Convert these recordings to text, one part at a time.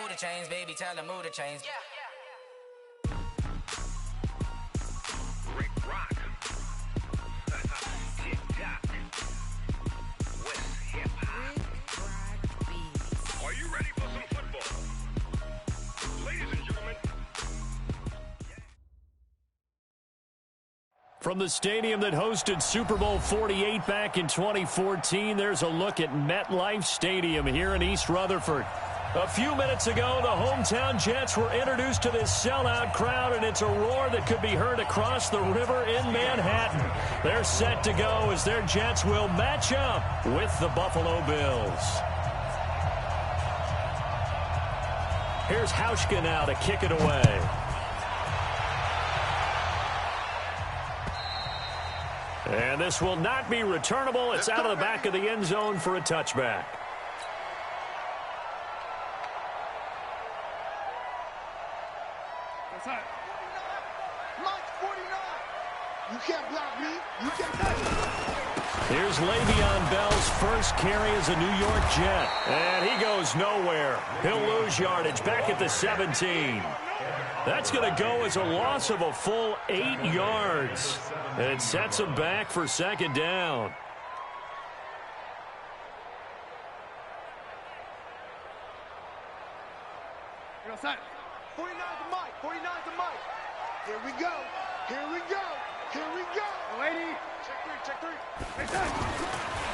food to change, baby, tell the mood to change. Rick Rock. TikTok. West Hip Hop. Are you ready for some football? Ladies and gentlemen. From the stadium that hosted Super Bowl 48 back in 2014, there's a look at MetLife Stadium here in East Rutherford. A few minutes ago, the hometown Jets were introduced to this sellout crowd, and it's a roar that could be heard across the river in Manhattan. They're set to go as their Jets will match up with the Buffalo Bills. Here's Hauschka now to kick it away. And this will not be returnable. It's out of the back of the end zone for a touchback. Mike, 49. You can't block me. You can't block me. Here's Le'Veon Bell's first carry as a New York Jet. And he goes nowhere. He'll lose yardage back at the 17. That's going to go as a loss of a full 8 yards. And it sets him back for second down. You're outside. 49 to Mike. 49 to Mike. Here we go. Here we go. Here we go. Lady. Check three.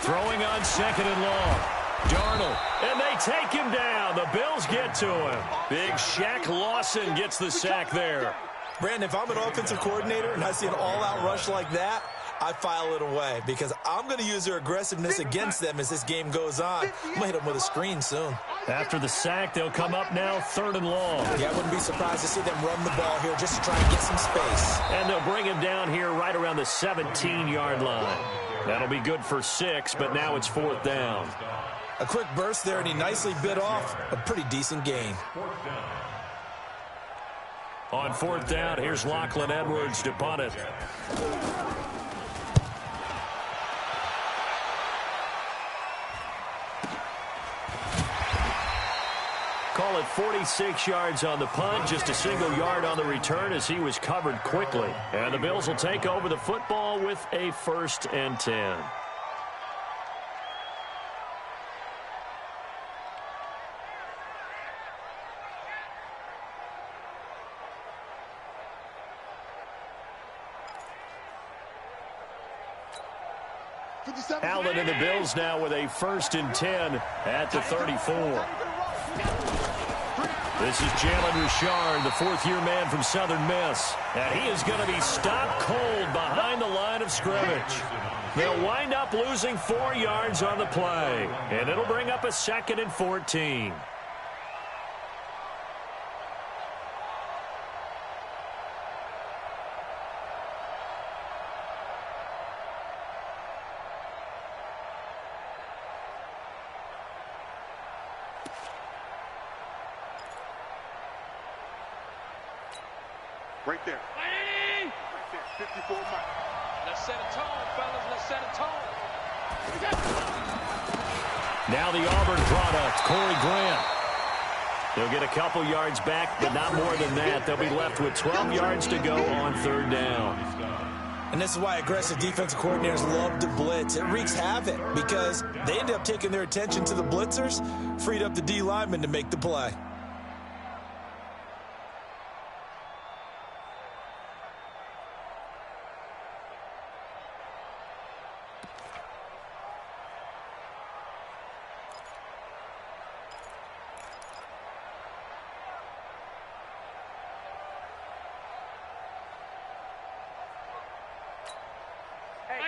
Throwing on second and long. Darnold, and they take him down. The Bills get to him. Big Shaq Lawson gets the sack there. Brandon, if I'm an offensive coordinator and I see an all-out rush like that, I file it away because I'm going to use their aggressiveness against them as this game goes on. I'm going to hit them with a screen soon. After the sack, they'll come up now third and long. Yeah, I wouldn't be surprised to see them run the ball here just to try and get some space. And they'll bring him down here right around the 17-yard line. That'll be good for 6, but now it's fourth down. A quick burst there, and he nicely bit off a pretty decent gain. On fourth down, here's Lachlan Edwards to punt it. Call it 46 yards on the punt, just a single yard on the return as he was covered quickly. And the Bills will take over the football with a 1st and 10. Allen and the Bills now with a 1st and 10 at the 34. This is Jalen Richard, the fourth-year man from Southern Miss. And he is going to be stopped cold behind the line of scrimmage. They'll wind up losing 4 yards on the play. And it'll bring up a 2nd and 14. Right there. Right there. 54 Mike. Let's set a tone, fellas. Let's set a tone. Now the Auburn product, Corey Grant. They'll get a couple yards back, but not more than that. They'll be left with 12 yards to go on third down. And this is why aggressive defensive coordinators love to blitz. It wreaks havoc because they end up taking their attention to the blitzers, freed up the D lineman to make the play.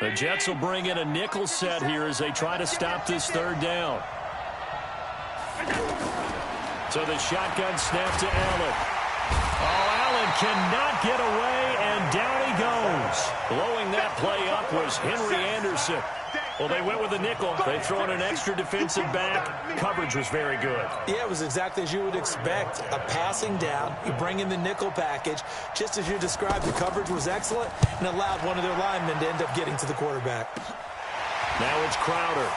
The Jets will bring in a nickel set here as they try to stop this third down. So the shotgun snap to Allen. Oh, Allen cannot get away, and down he goes. Blowing that play up was Henry Anderson. Well, they went with a nickel. They throw in an extra defensive back. Coverage was very good. Yeah, it was exactly as you would expect. A passing down. You bring in the nickel package. Just as you described, the coverage was excellent and allowed one of their linemen to end up getting to the quarterback. Now it's Crowder.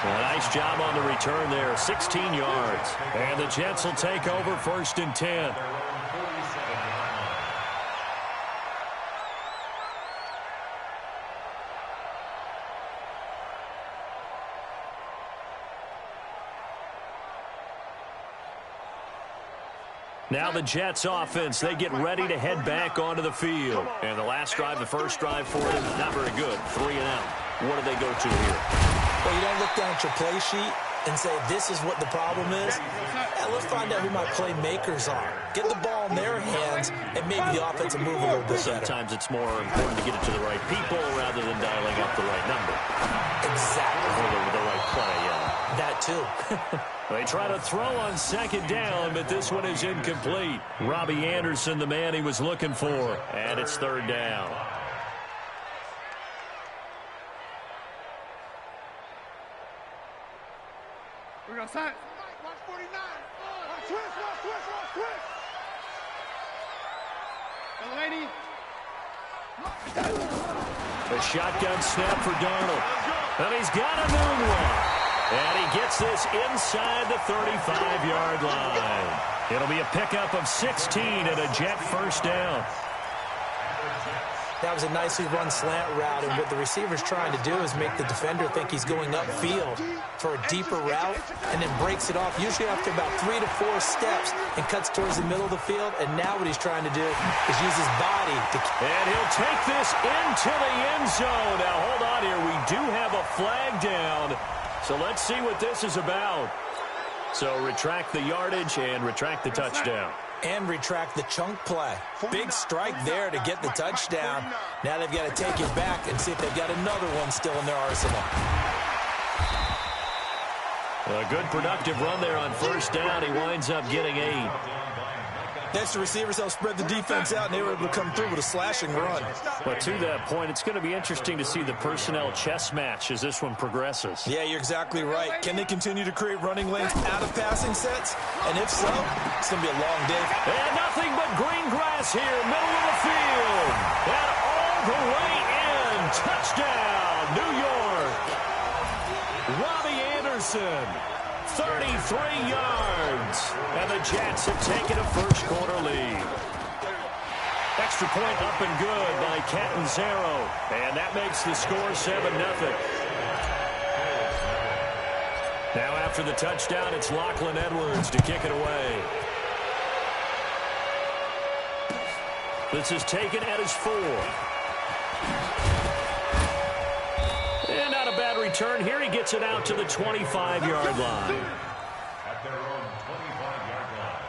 A nice job on the return there, 16 yards. And the Jets will take over 1st and 10. Now the Jets offense, they get ready to head back onto the field. And the last drive, the first drive for them, not very good. 3 and out. What do they go to here? Well, you don't look down at your play sheet and say, this is what the problem is. Yeah, let's find out who my playmakers are. Get the ball in their hands, and maybe the offense will move a little bit better. Sometimes it's more important to get it to the right people rather than dialing up the right number. Exactly. Or the right play, yeah. That too. They try to throw on 2nd down, but this one is incomplete. Robbie Anderson, the man he was looking for. And it's 3rd down. We're going to sign. Watch 49. Watch twist. Delaney. A shotgun snap for Darnold. And he's got a new one. And he gets this inside the 35-yard line. It'll be a pickup of 16 and a Jet 1st down. That was a nicely run slant route, and what the receiver's trying to do is make the defender think he's going upfield for a deeper route, and then breaks it off, usually after about 3 to 4 steps, and cuts towards the middle of the field. And now what he's trying to do is use his body to... And he'll take this into the end zone. Now, hold on here. We do have a flag down, so let's see what this is about. So retract the yardage and retract the touchdown. And retract the chunk play. Big strike there to get the touchdown. Now they've got to take it back and see if they've got another one still in their arsenal. A good productive run there on 1st down. He winds up getting 8. That's the receivers help spread the defense out, and they were able to come through with a slashing run. But to that point, it's going to be interesting to see the personnel chess match as this one progresses. Yeah, you're exactly right. Can they continue to create running lanes out of passing sets? And if so, it's going to be a long day. And nothing but green grass here, middle of the field. And all the way in. Touchdown, New York. Robbie Anderson. 33 yards. And the Jets have taken a first-quarter lead. Extra point up and good by Catanzaro. And that makes the score 7-0. Now after the touchdown, it's Lachlan Edwards to kick it away. This is taken at his 4. And not a bad return here. He gets it out to the 25-yard line. At their own 25-yard line.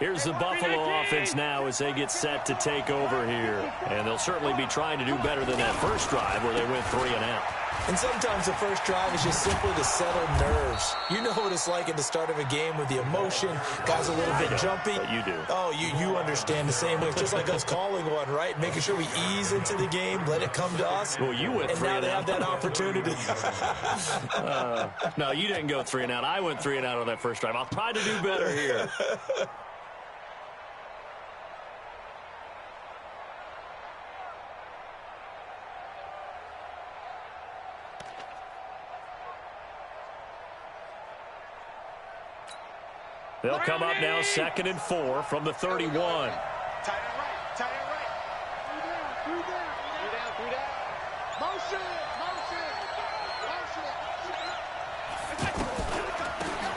Here's the Buffalo offense now as they get set to take over here. And they'll certainly be trying to do better than that first drive where they went 3 and out. And sometimes the first drive is just simply to settle nerves. You know what it's like at the start of a game with the emotion. Guys a little bit jumpy. But you do. Oh, you understand the same way. It's just like us calling one, right? Making sure we ease into the game, let it come to us. Well, you went 3 and now and they out. have that opportunity. No, you didn't go 3 and out. I went 3 and out on that first drive. I'll try to do better here. They'll come up now 2nd and 4 from the 31. Tight end right. Tight end right. 3 down. Motion.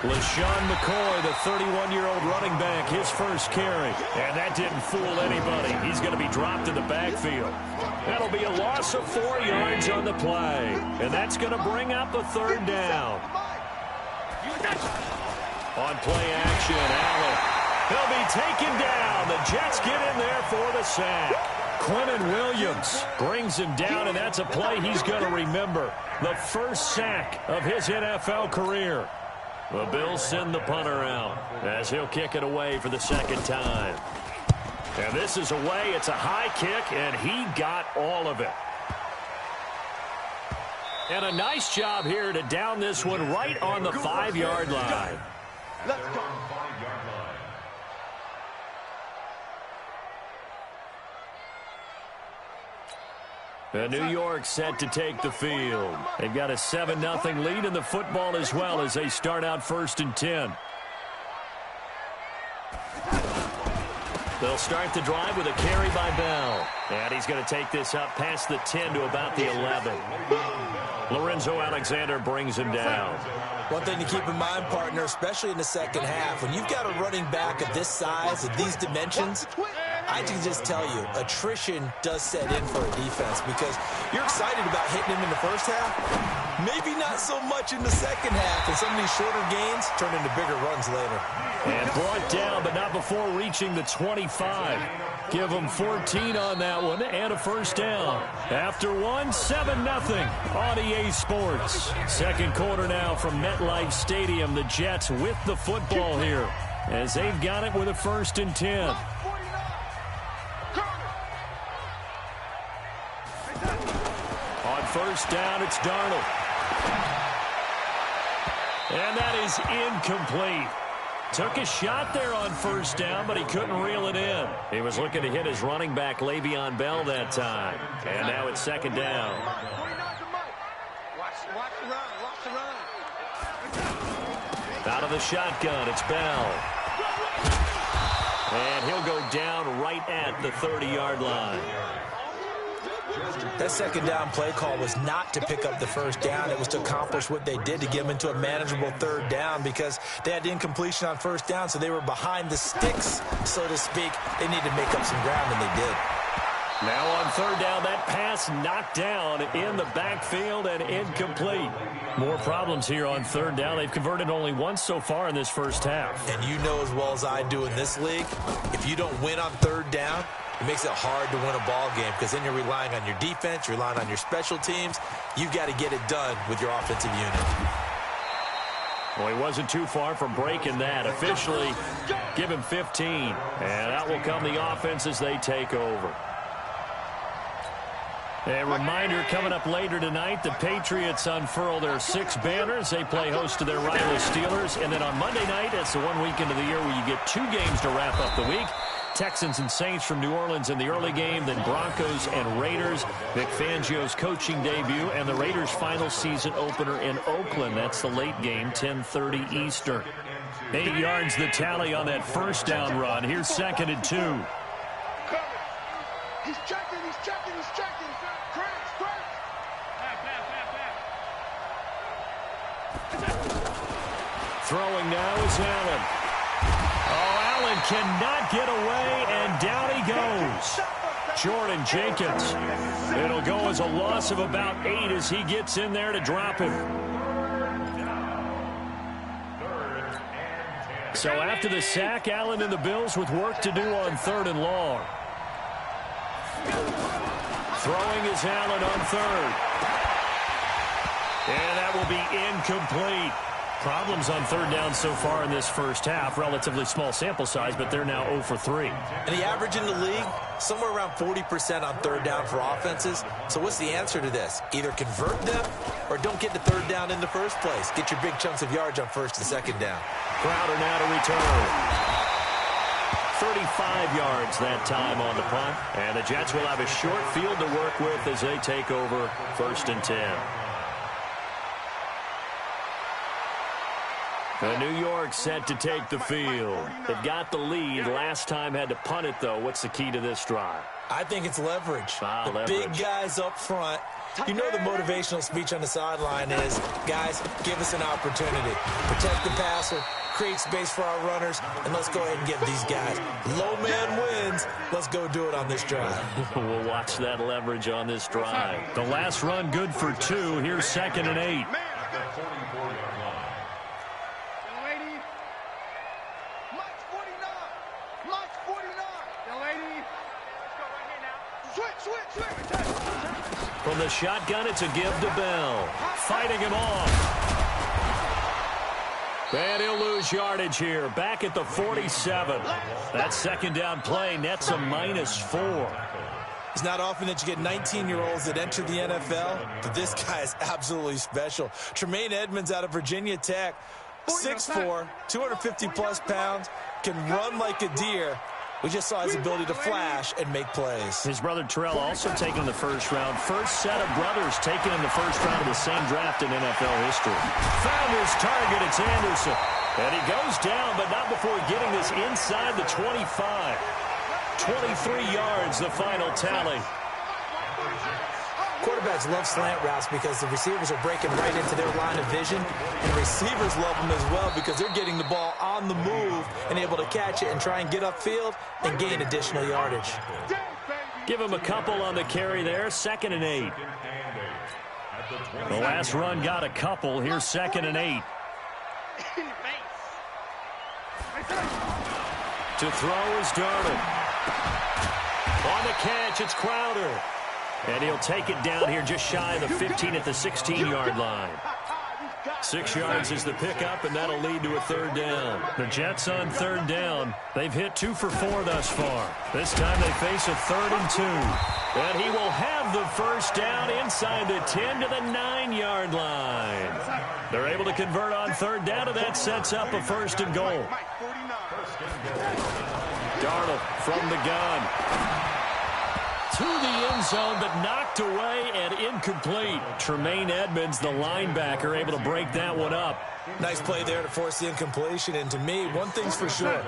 LaShawn McCoy, the 31-year-old running back, his first carry. And that didn't fool anybody. He's going to be dropped in the backfield. That'll be a loss of 4 yards on the play. And that's going to bring up a 3rd down. On play action, Allen. He'll be taken down. The Jets get in there for the sack. Quinnen Williams brings him down, and that's a play he's going to remember. The first sack of his NFL career. The Bills send the punter out as he'll kick it away for the 2nd time. And this is away. It's a high kick, and he got all of it. And a nice job here to down this one right on the 5-yard line. Left New York set to take the field. They've got a 7-0 lead in the football as well as they start out 1st and 10. They'll start the drive with a carry by Bell. And he's going to take this up past the 10 to about the 11. Lorenzo Alexander brings him down. One thing to keep in mind, partner, especially in the second half, when you've got a running back of this size, of these dimensions, I can just tell you, attrition does set in for a defense because you're excited about hitting him in the first half, maybe not so much in the second half, and some of these shorter gains turn into bigger runs later. And brought down, but not before reaching the 25. Give them 14 on that one and a first down. After one, 7-0 on EA Sports. Second quarter now from MetLife Stadium. The Jets with the football here as they've got it with a 1st and 10. On first down, it's Darnold. And that is incomplete. Took a shot there on first down, but he couldn't reel it in. He was looking to hit his running back, Le'Veon Bell, that time. And now it's 2nd down. Out of the shotgun, it's Bell. And he'll go down right at the 30-yard line. That 2nd down play call was not to pick up the first down. It was to accomplish what they did to get them into a manageable 3rd down because they had incompletion on first down, so they were behind the sticks, so to speak. They needed to make up some ground, and they did. Now on 3rd down, that pass knocked down in the backfield and incomplete. More problems here on 3rd down. They've converted only once so far in this first half. And you know as well as I do in this league, if you don't win on 3rd down, it makes it hard to win a ball game because then you're relying on your defense, you're relying on your special teams. You've got to get it done with your offensive unit. Well, he wasn't too far from breaking that. Officially, give him 15. And out will come the offense as they take over. A reminder coming up later tonight, the Patriots unfurl their 6 banners. They play host to their rival Steelers. And then on Monday night, it's the one weekend of the year where you get 2 games to wrap up the week. Texans and Saints from New Orleans in the early game, then Broncos and Raiders. Vic Fangio's coaching debut and the Raiders' final season opener in Oakland. That's the late game, 10:30 Eastern. 8 yards the tally on that first down run. Here's 2nd and 2. He's checking. Throwing now is Allen. Oh, Allen cannot get away, and down he goes. Jordan Jenkins. It'll go as a loss of about 8 as he gets in there to drop him. So after the sack, Allen and the Bills with work to do on 3rd and long. Throwing is Allen on 3rd. And that will be incomplete. Problems on 3rd down so far in this first half. Relatively small sample size, but they're now 0 for 3. And the average in the league, somewhere around 40% on 3rd down for offenses. So what's the answer to this? Either convert them or don't get to 3rd down in the first place. Get your big chunks of yards on 1st and 2nd down. Crowder now to return. 35 yards that time on the punt. And the Jets will have a short field to work with as they take over 1st and 10. New York set to take the field. They've got the lead. Last time had to punt it, though. What's the key to this drive? I think it's leverage. Leverage. Big guys up front. You know the motivational speech on the sideline is, guys, give us an opportunity. Protect the passer, create space for our runners, and let's go ahead and give these guys. Low man wins. Let's go do it on this drive. We'll watch that leverage on this drive. The last run good for 2. Here's 2nd and 8. From the shotgun, it's a give to Bell. Fighting him off. And he'll lose yardage here. Back at the 47. That 2nd down play nets a -4. It's not often that you get 19-year-olds that enter the NFL, but this guy is absolutely special. Tremaine Edmonds out of Virginia Tech, 6'4", 250-plus pounds, can run like a deer, We just saw his ability to flash and make plays. His brother Terrell also taken in the first round. First set of brothers taken in the first round of the same draft in NFL history. Found his target. It's Anderson. And he goes down, but not before getting this inside the 25. 23 yards, the final tally. Quarterbacks love slant routes because the receivers are breaking right into their line of vision, and receivers love them as well because they're getting the ball on the move and able to catch it and try and get upfield and gain additional yardage. Give him a couple on the carry there, 2nd and 8. The last run got a couple. Here's 2nd and 8. To throw is Darnold. On the catch, it's Crowder. And he'll take it down here just shy of the 15 at the 16-yard line. 6 yards is the pickup, and that'll lead to a 3rd down. The Jets on 3rd down. They've hit 2 for 4 thus far. This time they face a 3rd and 2. And he will have the first down inside the 10 to the 9-yard line. They're able to convert on 3rd down, and that sets up a 1st and goal. Darnold from the gun. To the end zone, but knocked away and incomplete. Tremaine Edmonds, the linebacker, able to break that one up. Nice play there to force the incompletion. And to me, one thing's for sure.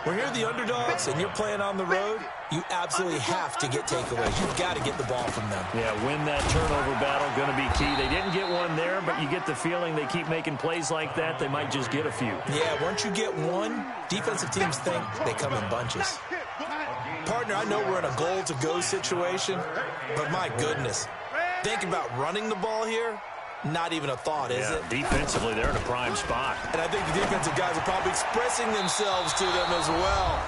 When you're the underdogs and you're playing on the road, you absolutely have to get takeaways. You've got to get the ball from them. Yeah, win that turnover battle, going to be key. They didn't get one there, but you get the feeling they keep making plays like that, they might just get a few. Yeah, once you get one, defensive teams think they come in bunches. Partner, I know we're in a goal-to-go situation, but my goodness, think about running the ball here. Not even a thought, is it? Defensively, they're in a prime spot. And I think the defensive guys are probably expressing themselves to them as well.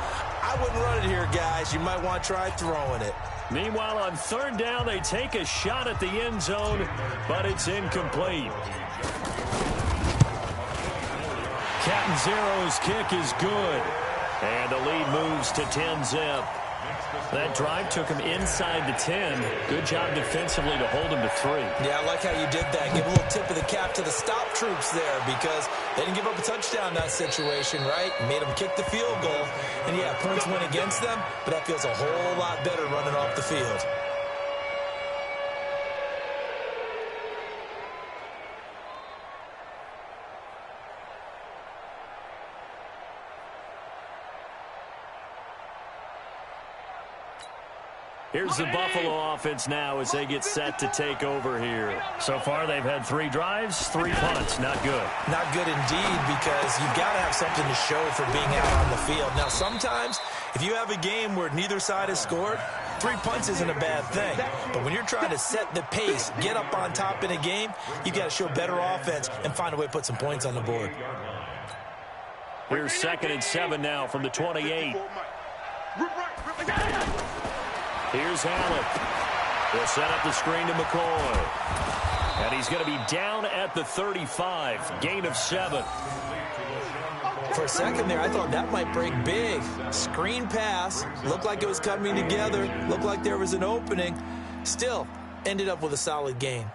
I wouldn't run it here, guys. You might want to try throwing it. Meanwhile, on 3rd down, they take a shot at the end zone, but it's incomplete. Catanzaro's kick is good. And the lead moves to 10-zip. That drive took him inside the 10. Good job defensively to hold him to 3. Yeah, I like how you did that. Give a little tip of the cap to the stop troops there because they didn't give up a touchdown in that situation, right? Made them kick the field goal. And, yeah, points went against them, but that feels a whole lot better running off the field. Here's the Buffalo offense now as they get set to take over here. So far, they've had 3 drives, 3 punts. Not good. Not good indeed because you've got to have something to show for being out on the field. Now, sometimes if you have a game where neither side has scored, 3 punts isn't a bad thing. But when you're trying to set the pace, get up on top in a game, you've got to show better offense and find a way to put some points on the board. Here's 2nd and 7 now from the 28. Here's Allen. They'll set up the screen to McCoy. And he's going to be down at the 35. Gain of 7. For a second there, I thought that might break big. Screen pass. Looked like it was coming together. Looked like there was an opening. Still, ended up with a solid gain.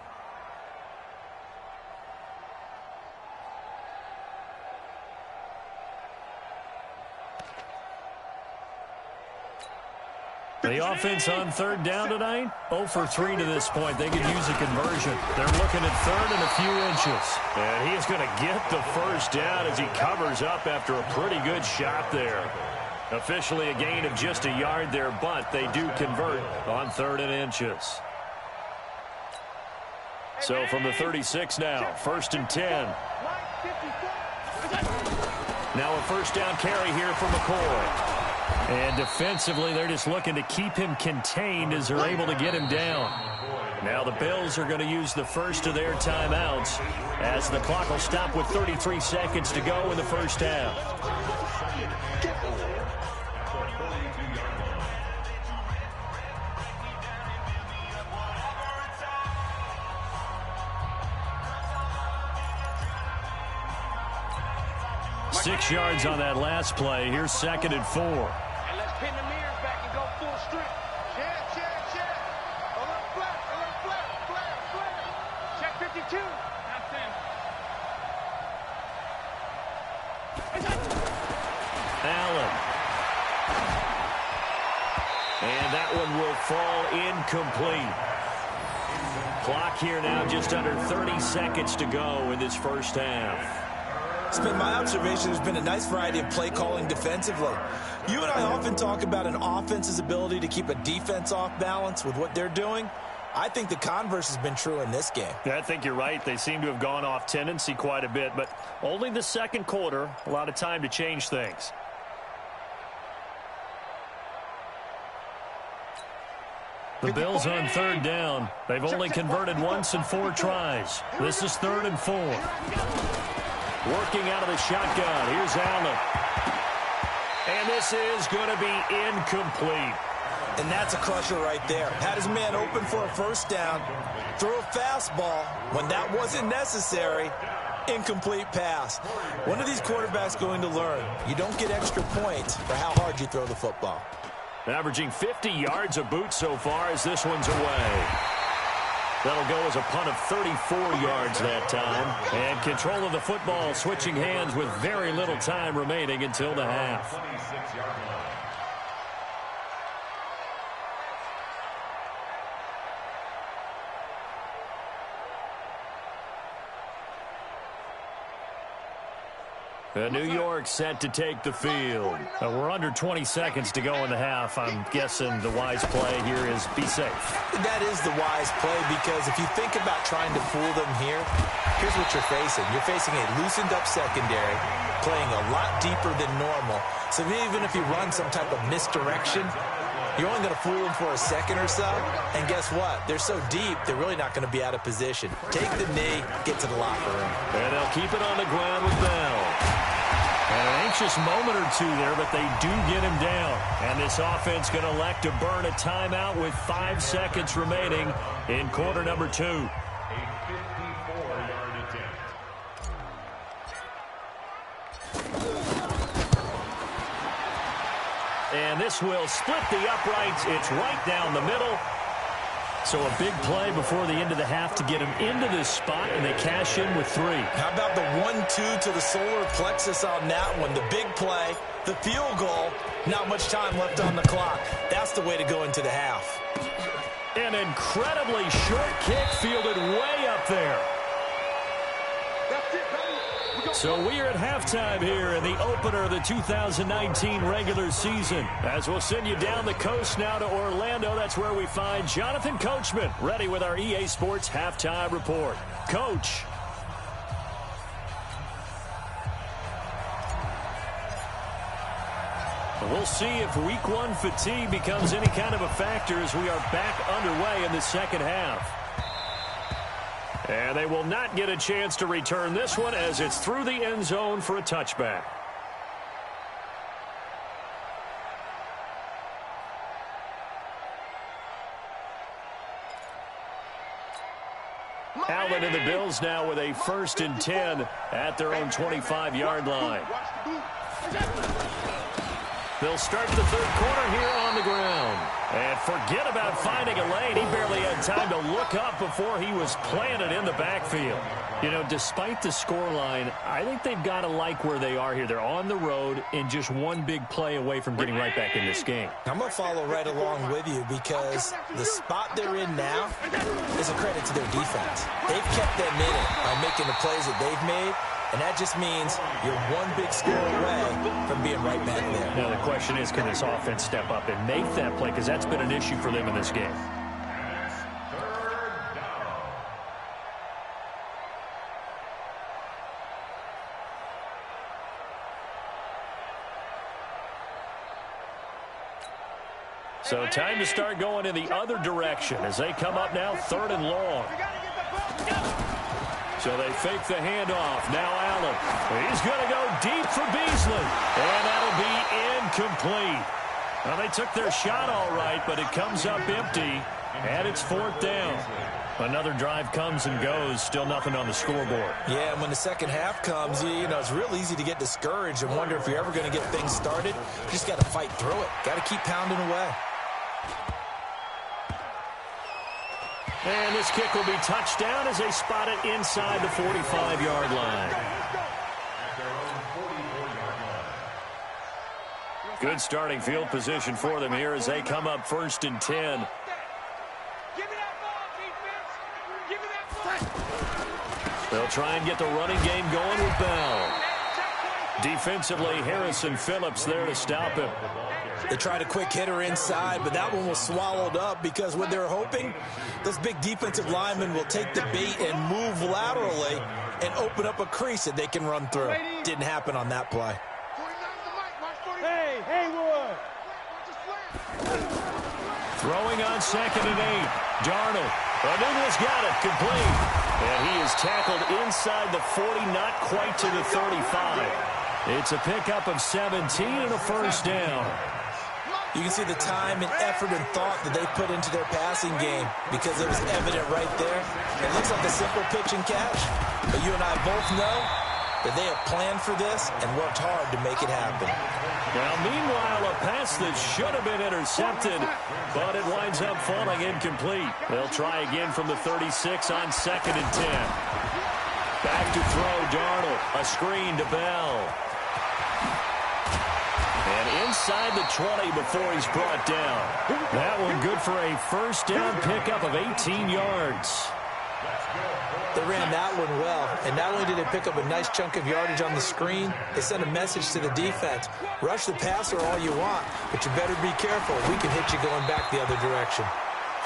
The offense on 3rd down tonight, 0 for 3 to this point. They could use a conversion. They're looking at 3rd and a few inches. And he is going to get the first down as he covers up after a pretty good shot there. Officially a gain of just a yard there, but they do convert on 3rd and inches. So from the 36 now, 1st and 10. Now a first down carry here for McCoy. And defensively, they're just looking to keep him contained as they're able to get him down. Now the Bills are going to use the first of their timeouts as the clock will stop with 33 seconds to go in the first half. Six yards on that last play. Here's 2nd and 4. And let's pin the mirrors back and go full strip. Check. A little flare. Check 52. That's Allen. And that one will fall incomplete. Clock here now just under 30 seconds to go in this first half. It's been my observation there's been a nice variety of play calling defensively. You and I often talk about an offense's ability to keep a defense off balance with what they're doing. I think the converse has been true in this game. Yeah, I think you're right. They seem to have gone off tendency quite a bit, but only the second quarter, a lot of time to change things. The Bills on third down. They've only converted once in 4 tries. This is 3rd and 4. Working out of the shotgun. Here's Allen. And this is going to be incomplete. And that's a crusher right there. Had his man open for a first down. Throw a fastball when that wasn't necessary. Incomplete pass. When are these quarterbacks going to learn? You don't get extra points for how hard you throw the football. Averaging 50 yards a boot so far as this one's away. That'll go as a punt of 34 yards that time. And control of the football switching hands with very little time remaining until the half. New York set to take the field. We're under 20 seconds to go in the half. I'm guessing the wise play here is be safe. That is the wise play because if you think about trying to fool them here, here's what you're facing. You're facing a loosened up secondary, playing a lot deeper than normal. So even if you run some type of misdirection, you're only going to fool them for a second or so. And guess what? They're so deep, they're really not going to be out of position. Take the knee, get to the locker room. And they'll keep it on the ground with Bell. And an anxious moment or two there, but they do get him down. And this offense going to elect to burn a timeout with 5 seconds remaining in quarter number 2. A 54-yard attempt. And this will split the uprights. It's right down the middle. So a big play before the end of the half to get him into this spot, and they cash in with 3. How about the 1-2 to the solar plexus on that one? The big play, the field goal, not much time left on the clock. That's the way to go into the half. An incredibly short kick fielded way up there. So we are at halftime here in the opener of the 2019 regular season. As we'll send you down the coast now to Orlando, that's where we find Jonathan Coachman ready with our EA Sports halftime report. Coach. We'll see if week 1 fatigue becomes any kind of a factor as we are back underway in the second half. And they will not get a chance to return this one as it's through the end zone for a touchback. Allen and the Bills now with a 1st and 10 at their own 25-yard line. They'll start the third quarter here on the ground. And forget about finding a lane. He barely had time to look up before he was planted in the backfield. You know, despite the scoreline, I think they've got to like where they are here. They're on the road and just one big play away from getting right back in this game. I'm going to follow right along with you because the spot they're in now is a credit to their defense. They've kept them in it by making the plays that they've made. And that just means you're one big score away from being right back there. Now, the question is, can this offense step up and make that play? Because that's been an issue for them in this game. So time to start going in the other direction as they come up now 3rd and long. So they fake the handoff. Now Allen. He's going to go deep for Beasley. And that'll be incomplete. Well, they took their shot all right, but it comes up empty. And it's 4th down. Another drive comes and goes. Still nothing on the scoreboard. Yeah, and when the second half comes, you know, it's real easy to get discouraged and wonder if you're ever going to get things started. You just got to fight through it. Got to keep pounding away. And this kick will be touchdown as they spot it inside the 45-yard line. Good starting field position for them here as they come up 1st and 10. Give me that ball, defense. Give me that ball. They'll try and get the running game going with Bell. Defensively, Harrison Phillips there to stop him. They tried a quick hitter inside, but that one was swallowed up because what they're hoping, this big defensive lineman will take the bait and move laterally and open up a crease that they can run through. Didn't happen on that play. Hey, Haywood. Throwing on 2nd and 8. Darnold. Anunu's got it. Complete. And he is tackled inside the 40, not quite to the 35. It's a pickup of 17 and a first down. You can see the time and effort and thought that they put into their passing game because it was evident right there. It looks like a simple pitch and catch, but you and I both know that they have planned for this and worked hard to make it happen. Now, meanwhile, a pass that should have been intercepted, but it winds up falling incomplete. They'll try again from the 36 on 2nd and 10. Back to throw, Darnold. A screen to Bell. And inside the 20 before he's brought down. That one good for a first down pickup of 18 yards. They ran that one well, and not only did they pick up a nice chunk of yardage on the screen, they sent a message to the defense. Rush the passer all you want, but you better be careful. We can hit you going back the other direction.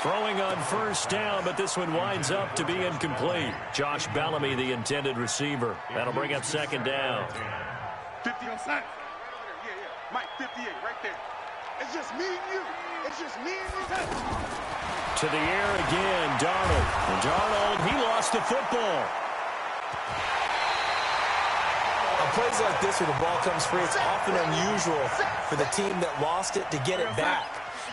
Throwing on first down, but this one winds up to be incomplete. Josh Bellamy, the intended receiver. That'll bring up 2nd down. 50 on sack. Mike, 58, right there. It's just me and you. It's just me and you. To the air again, Darnold. And Darnold, he lost the football. On plays like this where the ball comes free, it's often unusual for the team that lost it to get it back.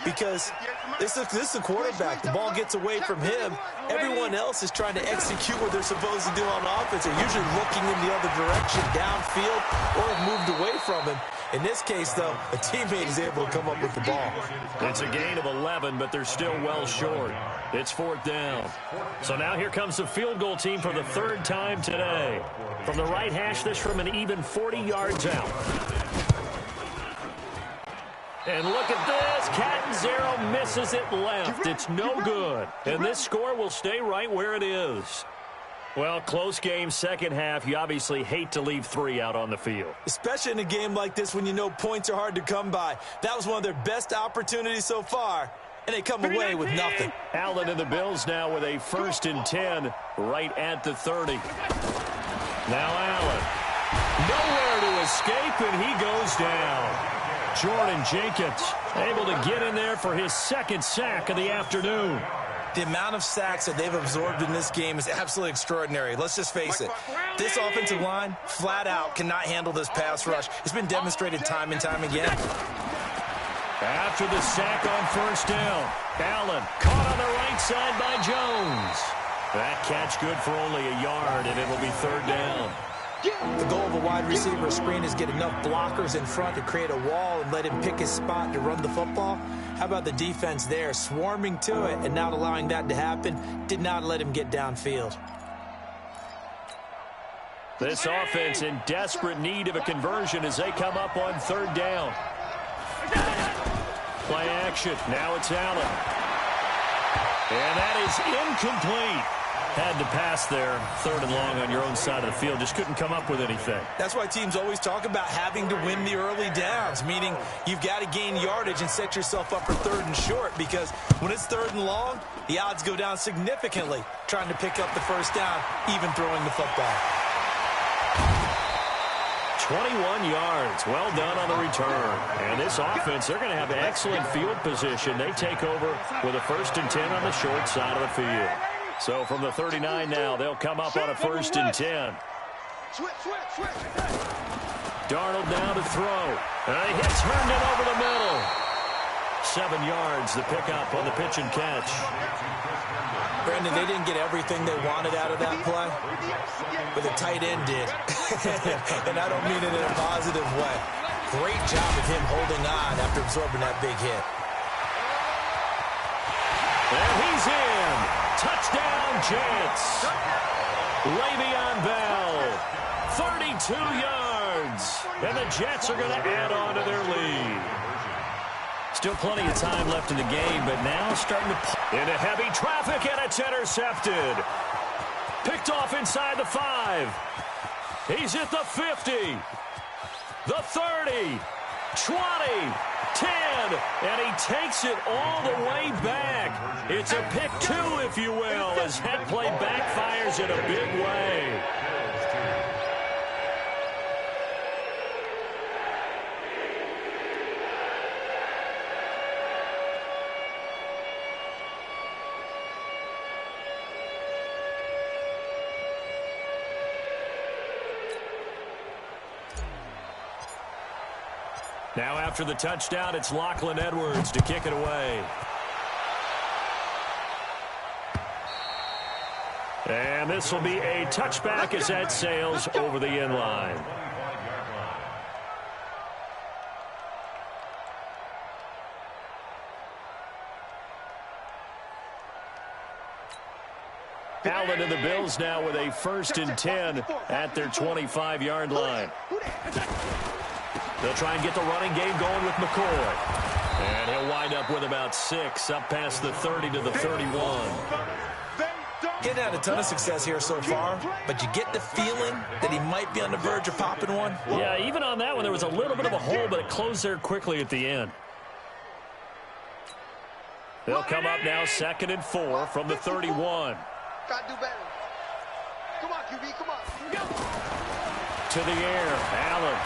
Because this is the quarterback. The ball gets away from him. Everyone else is trying to execute what they're supposed to do on offense. They're usually looking in the other direction, downfield, or have moved away from him. In this case, though, a teammate is able to come up with the ball. It's a gain of 11, but they're still well short. It's 4th down. So now here comes the field goal team for the 3rd time today. From the right hash, this from an even 40 yards out. And look at this. Catanzaro misses it left. It's no good. And this score will stay right where it is. Well, close game, second half. You obviously hate to leave 3 out on the field. Especially in a game like this when you know points are hard to come by. That was one of their best opportunities so far, and they come away with nothing. Allen and the Bills now with a 1st and 10 right at the 30. Now Allen. Nowhere to escape, and he goes down. Jordan Jenkins able to get in there for his 2nd sack of the afternoon. The amount of sacks that they've absorbed in this game is absolutely extraordinary. Let's just face it. This offensive line, flat out, cannot handle this pass rush. It's been demonstrated time and time again. After the sack on 1st down, Allen caught on the right side by Jones. That catch good for only a yard, and it'll be 3rd down. The goal of a wide receiver screen is get enough blockers in front to create a wall and let him pick his spot to run the football. How about the defense there, swarming to it and not allowing that to happen? Did not let him get downfield. This offense in desperate need of a conversion as they come up on 3rd down. Play action. Now it's Allen. And that is incomplete. Had to pass there, 3rd and long on your own side of the field. Just couldn't come up with anything. That's why teams always talk about having to win the early downs, meaning you've got to gain yardage and set yourself up for 3rd and short, because when it's 3rd and long, the odds go down significantly trying to pick up the 1st down, even throwing the football. 21 yards. Well done on the return. And this offense, they're going to have excellent field position. They take over with a 1st and 10 on the short side of the field. So from the 39 now, they'll come up on a 1st and 10. Darnold now to throw. And he hits Herndon over the middle. 7 yards, the pickup on the pitch and catch. Brandon, they didn't get everything they wanted out of that play, but the tight end did. And I don't mean it in a positive way. Great job of him holding on after absorbing that big hit. And he's in. Touchdown, Jets. Le'Veon Bell, 32 yards. yards. And the Jets are going to add on to their lead. Still plenty of time left in the game, but now starting to into heavy traffic, and it's intercepted. Picked off inside the 5. He's at the 50, the 30, 20, 10, and he takes it all the way back. It's a pick 2, if you will, as that play backfires in a big way. Now after the touchdown, it's Lachlan Edwards to kick it away. And this will be a touchback as that sails over the end line. Allen and the Bills now with a 1st and 10 at their 25-yard line. They'll try and get the running game going with McCoy. And he'll wind up with about 6, up past the 30 to the 31. Getting had a ton of success here so far, but you get the feeling that he might be on the verge of popping one. Yeah, even on that one, there was a little bit of a hole, but it closed there quickly at the end. They'll come up now 2nd and 4 from the 31. Gotta do better. Come on, QB, come on. Go. To the air, Allen.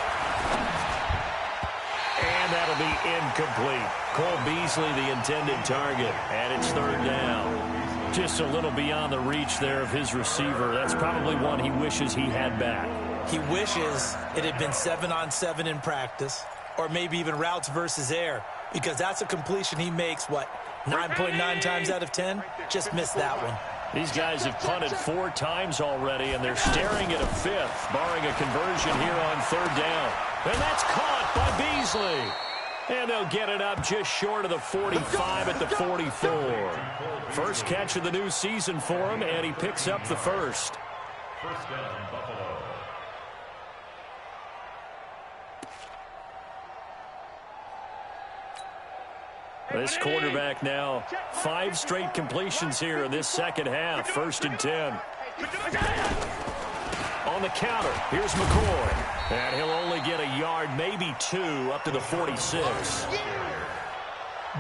And that'll be incomplete. Cole Beasley, the intended target, and it's 3rd down. Just a little beyond the reach there of his receiver. That's probably one he wishes he had back. He wishes it had been 7-on-7 in practice, or maybe even routes versus air, because that's a completion he makes, 9.9 times out of 10? Just missed that one. These guys have punted 4 times already, and they're staring at a 5th, barring a conversion here on 3rd down. And that's caught by Beasley. And they'll get it up just short of the 45 at the 44. First catch of the new season for him, and he picks up the 1st. 1st down, Buffalo. This quarterback now 5 straight completions here in this second half. 1st and 10. On the counter, here's McCoy. And he'll only get a yard, maybe 2, up to the 46.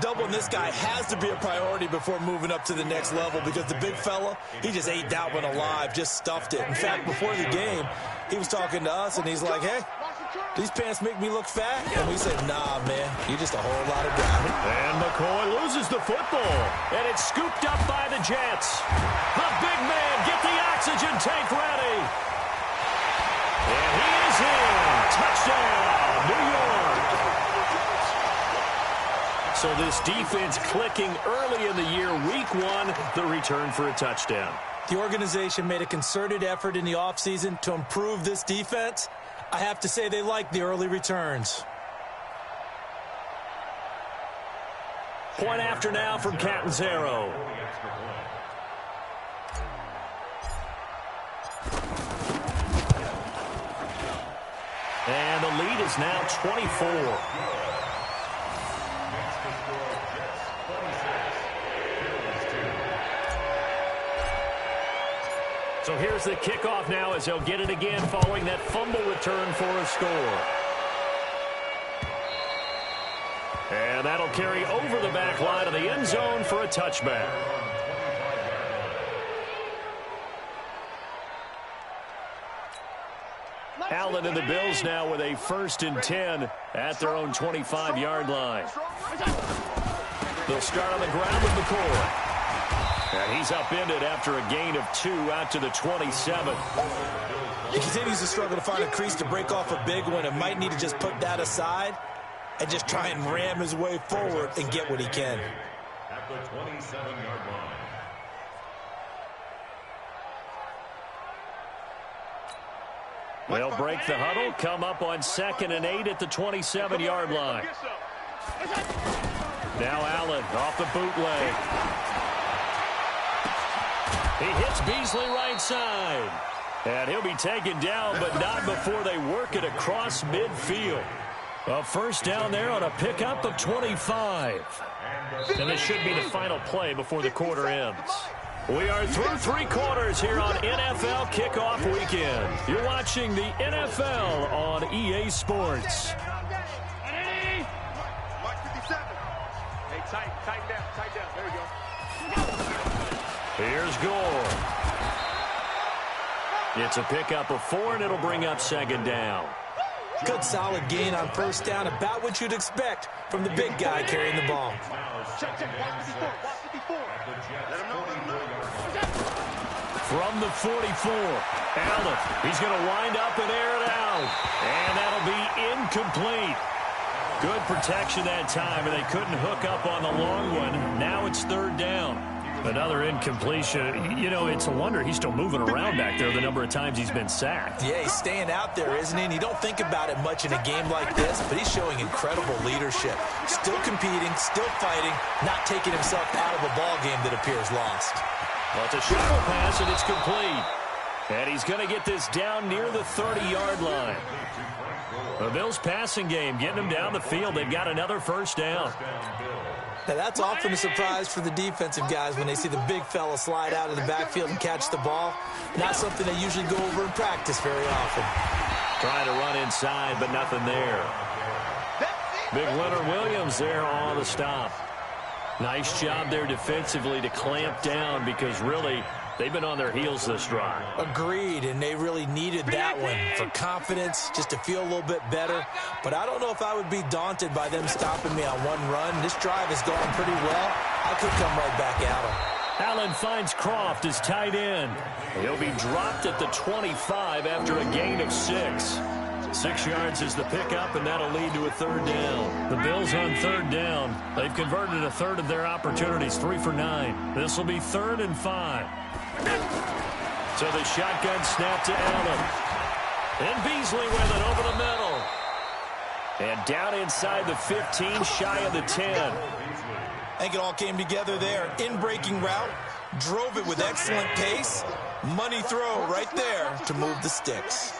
Doubling this guy has to be a priority before moving up to the next level, because the big fella, he just ate that one alive, just stuffed it. In fact, before the game, he was talking to us, and he's like, hey, these pants make me look fat. And we said, nah, man, you're just a whole lot of guy. And McCoy loses the football, and it's scooped up by the Jets. The big man, get the oxygen tank ready. And he is in. Touchdown, New York. So this defense clicking early in the year. Week 1, the return for a touchdown. The organization made a concerted effort in the offseason to improve this defense. I have to say they like the early returns. Point after now from Catanzaro. And the lead is now 24. So here's the kickoff now as they'll get it again following that fumble return for a score. And that'll carry over the back line of the end zone for a touchback. Allen and the Bills now with a 1st and 10 at their own 25-yard line. They'll start on the ground with McCoy. And he's upended after a gain of 2 out to the 27. He continues to struggle to find a crease to break off a big one, and might need to just put that aside and just try and ram his way forward and get what he can. At the 27-yard line. They'll break the huddle, come up on 2nd and 8 at the 27-yard line. Now Allen off the bootleg. He hits Beasley right side. And he'll be taken down, but not before they work it across midfield. A first down there on a pickup of 25. And this should be the final play before the quarter ends. We are through 3 quarters here on NFL Kickoff Weekend. You're watching the NFL on EA Sports. Hey, tighten down. There we go. Here's Gore. It's a pickup of 4, and it'll bring up second down. Good solid gain on first down, about what you'd expect from the big guy carrying the ball. Check. Watch 54. Let him know. From the 44, Allen. He's going to wind up and air it out. And that'll be incomplete. Good protection that time, and they couldn't hook up on the long one. Now it's third down. Another incompletion. You know, it's a wonder he's still moving around back there the number of times he's been sacked. Yeah, he's staying out there, isn't he? And you don't think about it much in a game like this, but he's showing incredible leadership. Still competing, still fighting, not taking himself out of a ball game that appears lost. Well, it's a shuttle pass, and it's complete. And he's going to get this down near the 30-yard line. The Bills' passing game getting them down the field. They've got another first down. Now, that's often a surprise for the defensive guys when they see the big fella slide out of the backfield and catch the ball. Not something they usually go over in practice very often. Trying to run inside, but nothing there. Big Leonard Williams there on the stop. Nice job there defensively to clamp down because really they've been on their heels this drive. Agreed, and they really needed that one for confidence, just to feel a little bit better. But I don't know if I would be daunted by them stopping me on one run. This drive has gone pretty well. I could come right back at them. Allen finds Croft as tight end. He'll be dropped at the 25 after a gain of 6. 6 yards is the pickup, and that'll lead to a third down. The Bills on third down. They've converted a third of their opportunities, 3 for 9. This will be 3rd and 5. So the shotgun snap to Allen. And Beasley with it over the middle. And down inside the 15, shy of the 10. I think it all came together there. In-breaking route, drove it with excellent pace. Money throw right there to move the sticks.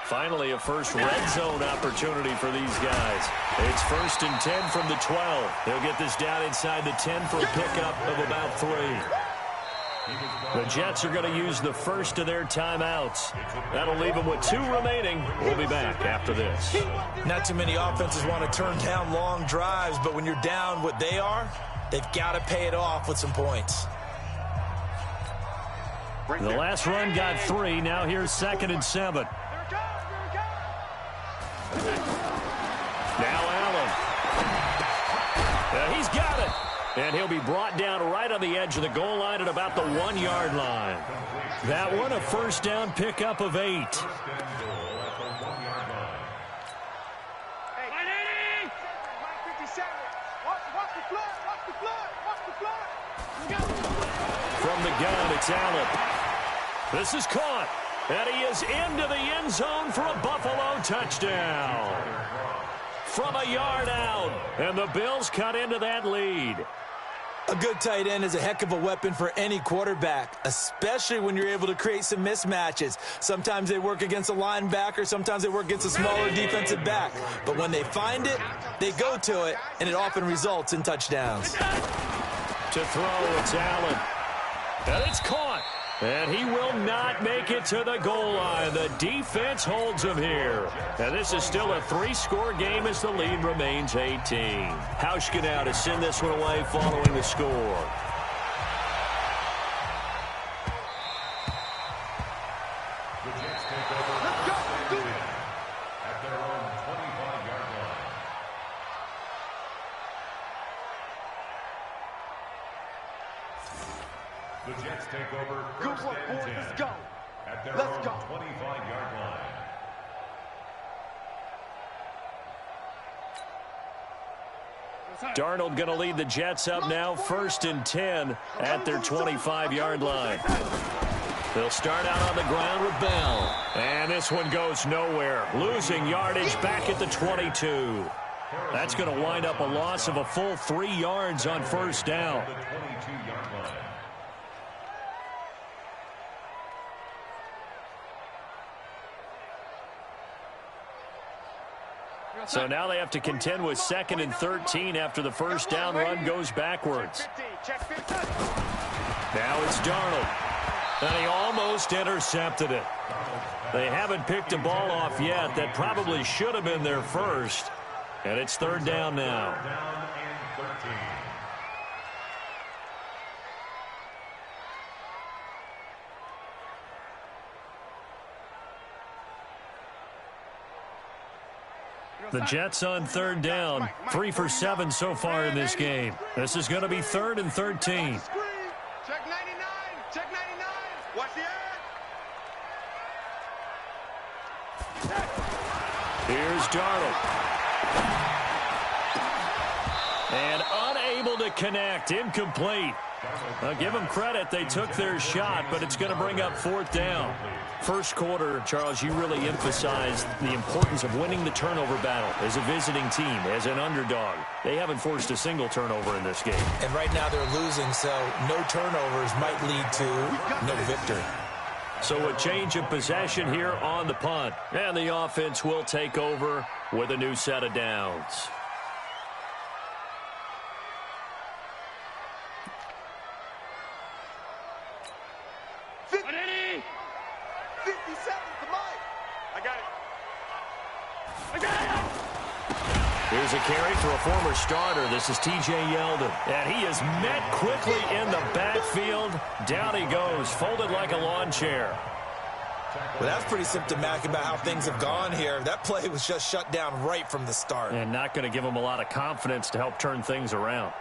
Finally, a first red zone opportunity for these guys. It's 1st and 10 from the 12. They'll get this down inside the 10 for a pickup of about 3. The Jets are going to use the first of their timeouts. That'll leave them with 2 remaining. We'll be back after this. Not too many offenses want to turn down long drives, but when you're down what they are, they've got to pay it off with some points. The last run got 3. Now here's 2nd and 7. Now Allen. He's got it. And he'll be brought down right on the edge of the goal line at about the 1-yard line. That one a first down pickup of 8. Hey, Mike 57. Watch the flood. From the gun, it's Allen. This is caught. And he is into the end zone for a Buffalo touchdown. From a yard out. And the Bills cut into that lead. A good tight end is a heck of a weapon for any quarterback, especially when you're able to create some mismatches. Sometimes they work against a linebacker, sometimes they work against a smaller defensive back. But when they find it, they go to it, and it often results in touchdowns. To throw, it's Allen. And it's caught. And he will not make it to the goal line. The defense holds him here. And this is still a 3-score game as the lead remains 18. Hauschka now to send this one away following the score. The Jets take over at their own 25-yard line. The Jets take over Good 1st work, and boys. 10 Let's go. at their Let's own go. 25-yard line. Darnold going to lead the Jets up now, 1st and 10 at their 25-yard line. They'll start out on the ground with Bell. And this one goes nowhere. Losing yardage back at the 22. That's going to wind up a loss of a full 3 yards on first down. The 22-yard line. So now they have to contend with 2nd and 13 after the first down run goes backwards. Now it's Darnold. And he almost intercepted it. They haven't picked a ball off yet. That probably should have been their first. And it's 3rd down now. Down and 13. The Jets on 3rd down. 3 for 7 so far in this game. This is going to be 3rd and 13. Check 99. Check 99. Watch the edge. Here's Darnold. And unable to connect. Incomplete. I'll give them credit. They took their shot, but it's going to bring up 4th down. First quarter, Charles, you really emphasized the importance of winning the turnover battle as a visiting team, as an underdog. They haven't forced a single turnover in this game. And right now they're losing, so no turnovers might lead to no victory. So a change of possession here on the punt. And the offense will take over with a new set of downs. Here's a carry for a former starter. This is T.J. Yeldon. And he is met quickly in the backfield. Down he goes, folded like a lawn chair. Well, that's pretty symptomatic about how things have gone here. That play was just shut down right from the start. And not going to give him a lot of confidence to help turn things around.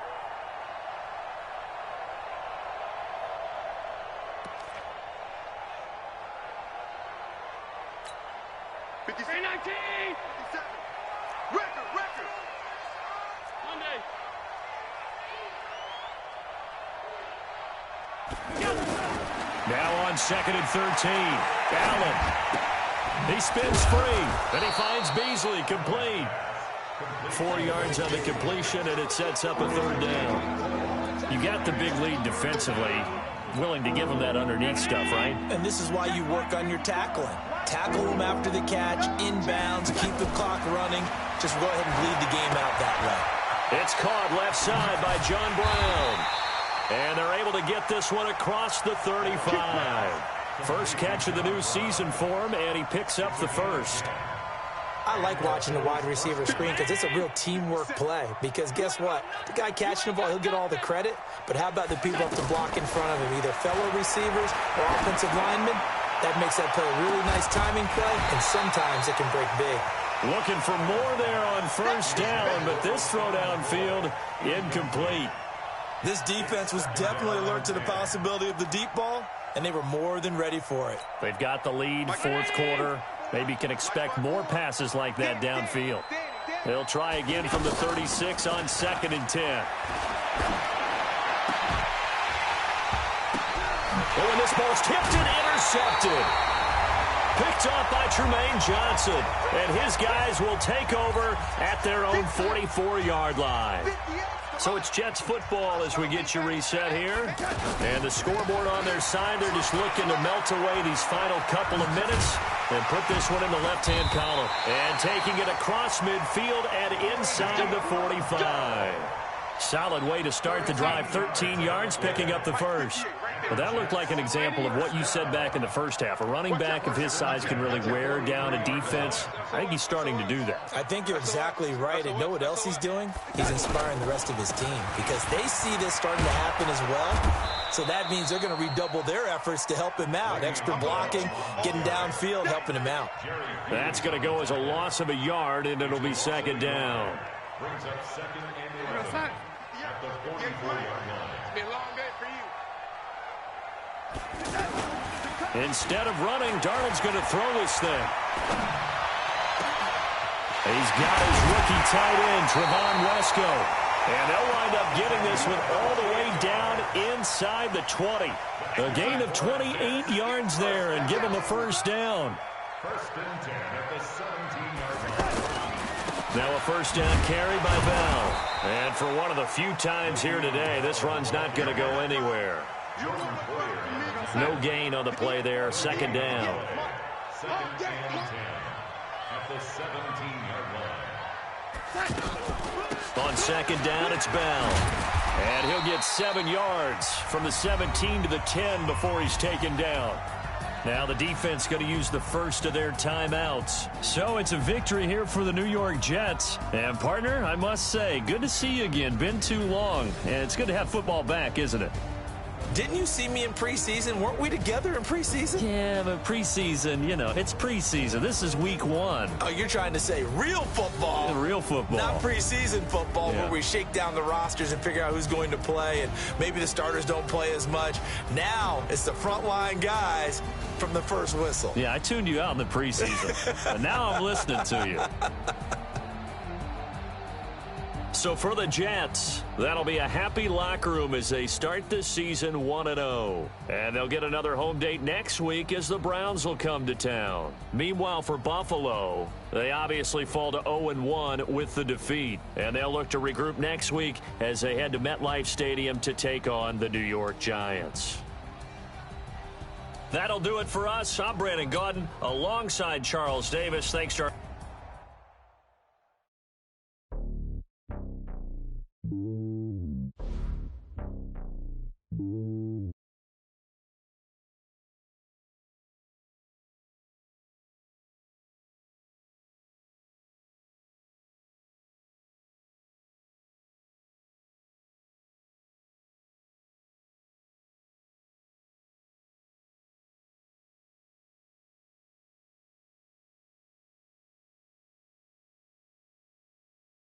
Now on 2nd and 13. Allen. He spins free. And he finds Beasley complete. 4 yards on the completion, and it sets up a 3rd down. You got the big lead defensively. Willing to give him that underneath stuff, right? And this is why you work on your tackling. Tackle him after the catch, inbounds, keep the clock running. Just go ahead and bleed the game out that way. It's caught left side by John Brown. And they're able to get this one across the 35. First catch of the new season for him, and he picks up the first. I like watching the wide receiver screen because it's a real teamwork play. Because guess what? The guy catching the ball, he'll get all the credit. But how about the people up to block in front of him, either fellow receivers or offensive linemen? That makes that play a really nice timing play, and sometimes it can break big. Looking for more there on first down, but this throw downfield, incomplete. This defense was definitely alert to the possibility of the deep ball, and they were more than ready for it. They've got the lead, 4th quarter. Maybe can expect more passes like that downfield. They'll try again from the 36 on 2nd and 10. Oh, and this ball's tipped and intercepted. Picked off by Tremaine Johnson. And his guys will take over at their own 44-yard line. So it's Jets football as we get you reset here. And the scoreboard on their side, they're just looking to melt away these final couple of minutes and put this one in the left-hand column. And taking it across midfield and inside the 45. Solid way to start the drive, 13 yards, picking up the first. Well, that looked like an example of what you said back in the first half. A running back of his size can really wear down a defense. I think he's starting to do that. I think you're exactly right. And know what else he's doing? He's inspiring the rest of his team because they see this starting to happen as well. So that means they're going to redouble their efforts to help him out. Extra blocking, getting downfield, helping him out. That's going to go as a loss of a yard, and it'll be 2nd down. Brings up 2nd and 11 at the 44-yard line. It's been a long day for you. Instead of running, Darnold's going to throw this thing. He's got his rookie tight end, Trevon Wesco. And they'll wind up getting this one all the way down inside the 20. A gain of 28 yards there and give him a first down. 1st and 10 at the 17-yard line. Now a first down carry by Bell. And for one of the few times here today, this run's not going to go anywhere. No gain on the play there. 2nd down. 2nd and 10 at the 17-yard line. On second down, it's Bell. And he'll get 7 yards from the 17 to the 10 before he's taken down. Now the defense going to use the first of their timeouts. So it's a victory here for the New York Jets. And, partner, I must say, good to see you again. Been too long. And it's good to have football back, isn't it? Didn't you see me in preseason? Weren't we together in preseason? Yeah, but preseason, you know, it's preseason. This is week 1. Oh, you're trying to say real football. Yeah, real football. Not preseason football where we shake down the rosters and figure out who's going to play, and maybe the starters don't play as much. Now it's the frontline guys from the first whistle. Yeah, I tuned you out in the preseason. But now I'm listening to you. So for the Jets, that'll be a happy locker room as they start this season 1-0. And they'll get another home date next week as the Browns will come to town. Meanwhile, for Buffalo, they obviously fall to 0-1 with the defeat. And they'll look to regroup next week as they head to MetLife Stadium to take on the New York Giants. That'll do it for us. I'm Brandon Gaudin alongside Charles Davis. Thanks to our